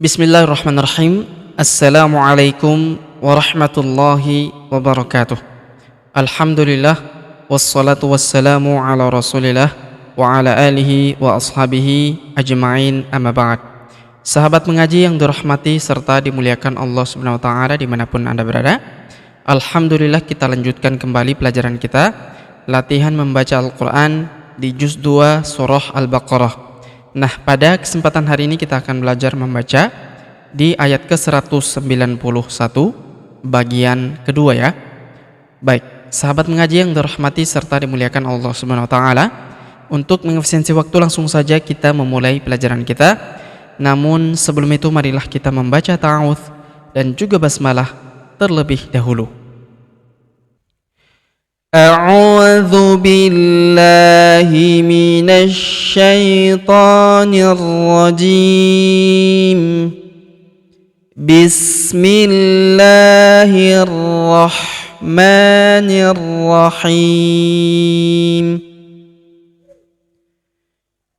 Bismillahirrahmanirrahim. Assalamualaikum warahmatullahi wabarakatuh. Alhamdulillah, wassalatu wassalamu ala rasulillah wa ala alihi wa ashabihi ajma'in, amma ba'd. Sahabat mengaji yang dirahmati serta dimuliakan Allah subhanahu wa ta'ala dimanapun Anda berada, Alhamdulillah kita lanjutkan kembali pelajaran kita, latihan membaca Al-Quran di juz 2 surah Al-Baqarah. Nah, pada kesempatan hari ini kita akan belajar membaca di ayat ke-191 bagian kedua ya. Baik, sahabat mengaji yang dirahmati serta dimuliakan Allah Subhanahu wa taala, untuk mengefisiensi waktu langsung saja kita memulai pelajaran kita. Namun sebelum itu marilah kita membaca ta'awudz dan juga basmalah terlebih dahulu. A'udzu billahi minasy syaithanir rajim. Bismillahirrahmanirrahim.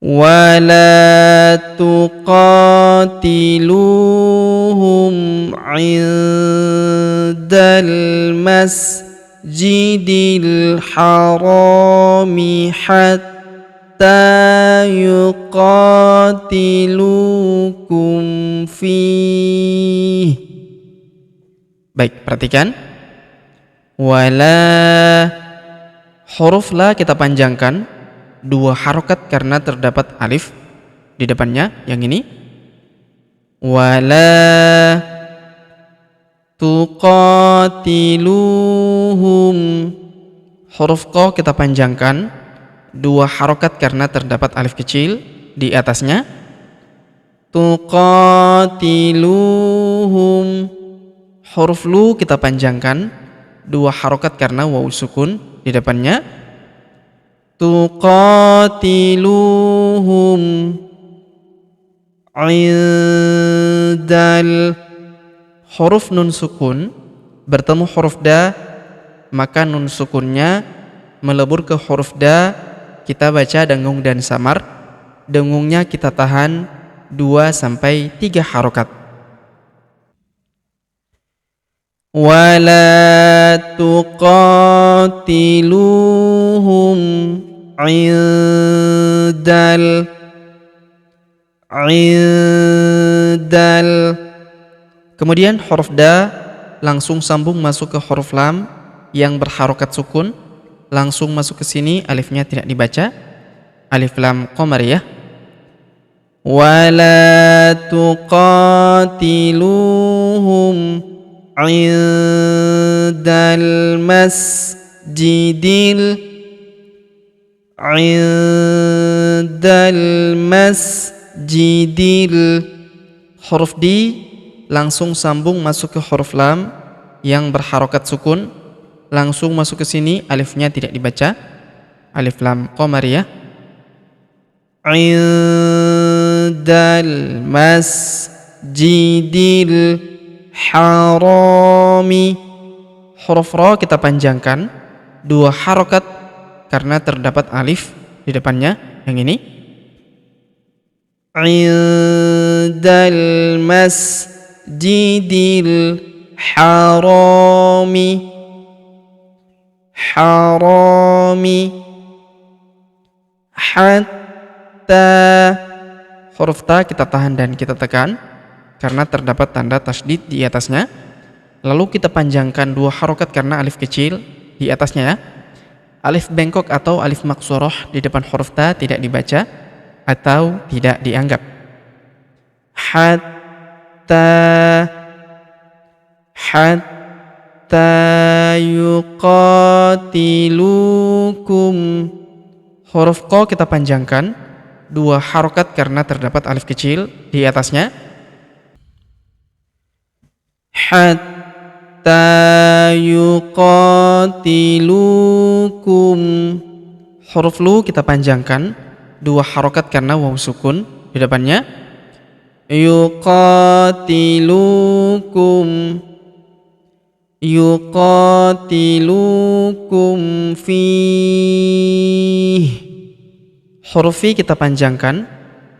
Wa la tuqatiluhum 'indal masjidil harami hatta yuqatilukum fih. Baik, perhatikan. Wala, huruf la kita panjangkan 2 harokat karena terdapat alif di depannya, yang ini. Wala tuqatiluhum, huruf qa kita panjangkan 2 harokat karena terdapat alif kecil di atasnya. Tuqatiluhum, huruf lu kita panjangkan 2 harokat karena waw sukun di depannya. Tuqatiluhum indal, huruf nun sukun bertemu huruf da, maka nun sukunnya melebur ke huruf da, kita baca dengung dan samar. Dengungnya kita tahan 2-3 harokat. Wala tuqatiluhum indal, kemudian huruf da langsung sambung masuk ke huruf lam yang berharokat sukun, langsung masuk ke sini, alifnya tidak dibaca, alif lam qamariyah. Wala tuqatiluhum indal masjidil, huruf di langsung sambung masuk ke huruf lam yang berharokat sukun, langsung masuk ke sini, alifnya tidak dibaca, alif lam qamariyah. Indal masjidil harami, huruf ra kita panjangkan 2 harokat karena terdapat alif di depannya, yang ini. Indal masjidil harami, hatta, huruf ta kita tahan dan kita tekan karena terdapat tanda tasydid di atasnya. Lalu kita panjangkan 2 harokat karena alif kecil di atasnya ya. Alif bengkok atau alif maksurah di depan huruf ta tidak dibaca atau tidak dianggap. Hatta yuqatilukum, huruf qa kita panjangkan 2 harokat karena terdapat alif kecil di atasnya. Hatta yuqatilukum, huruf lu kita panjangkan 2 harokat karena waw sukun di depannya. Yuqatilukum fih, huruf fi kita panjangkan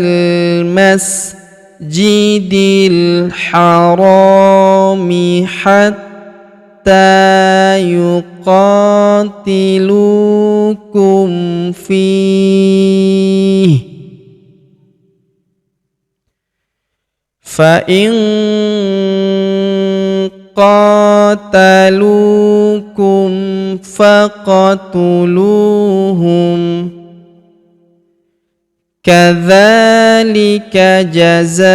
المسجد الحرام حتى يقاتلوكم فيه فإن قاتلوكم فاقتلوهم كذلك جزاء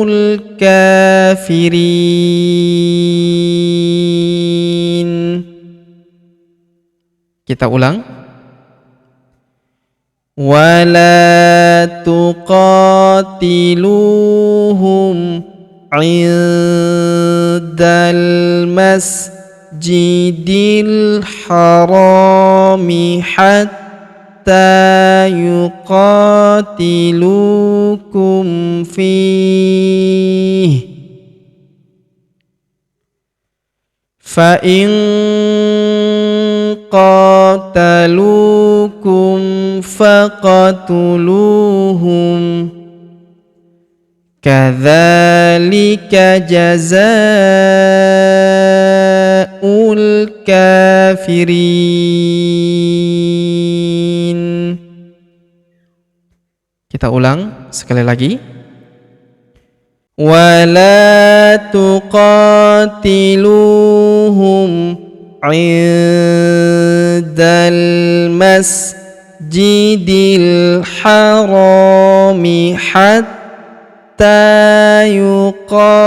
الكافرين. Kita ulang. ولا تقاتلوهم عند المسجد الحرام حتى يقاتلوكم فيه فإن قاتلوكم فاقتلوهم كذلك جزاء الكافرين. Kita ulang sekali lagi. ولا تقاتلوهم عند المسجد الحرام حتى يقاتلوكم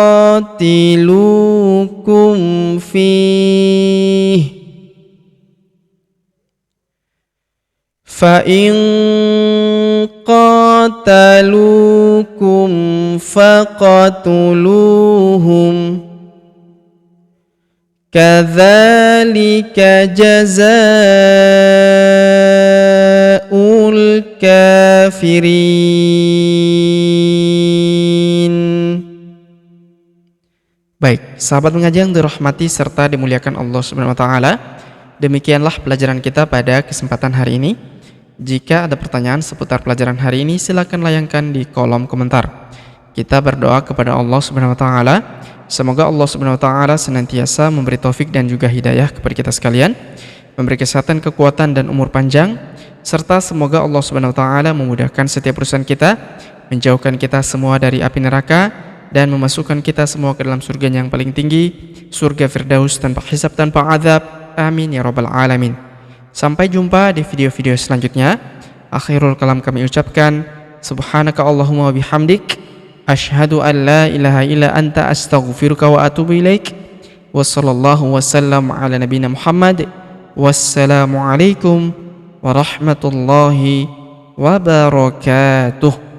فيه فإن قاتلوكم فاقتلوهم كذلك جزاء الكافرين. Baik, sahabat mengaji yang dirahmati serta dimuliakan Allah Subhanahu wa taala, demikianlah pelajaran kita pada kesempatan hari ini. Jika ada pertanyaan seputar pelajaran hari ini, silakan layangkan di kolom komentar. Kita berdoa kepada Allah Subhanahu wa taala, semoga Allah Subhanahu wa taala senantiasa memberi taufik dan juga hidayah kepada kita sekalian, memberi kesehatan, kekuatan dan umur panjang, serta semoga Allah Subhanahu wa taala memudahkan setiap urusan kita, menjauhkan kita semua dari api neraka dan memasukkan kita semua ke dalam surga yang paling tinggi, surga Firdaus tanpa hisab, tanpa azab. Amin ya rabbal alamin. Sampai jumpa di video-video selanjutnya. Akhirul kalam kami ucapkan, subhanaka Allahumma wa bihamdik, asyhadu an la ilaha illa anta, astaghfiruka wa atubu ilaik. Wassallallahu wasallam ala nabiyina Muhammad. Wassalamualaikum warahmatullahi wabarakatuh.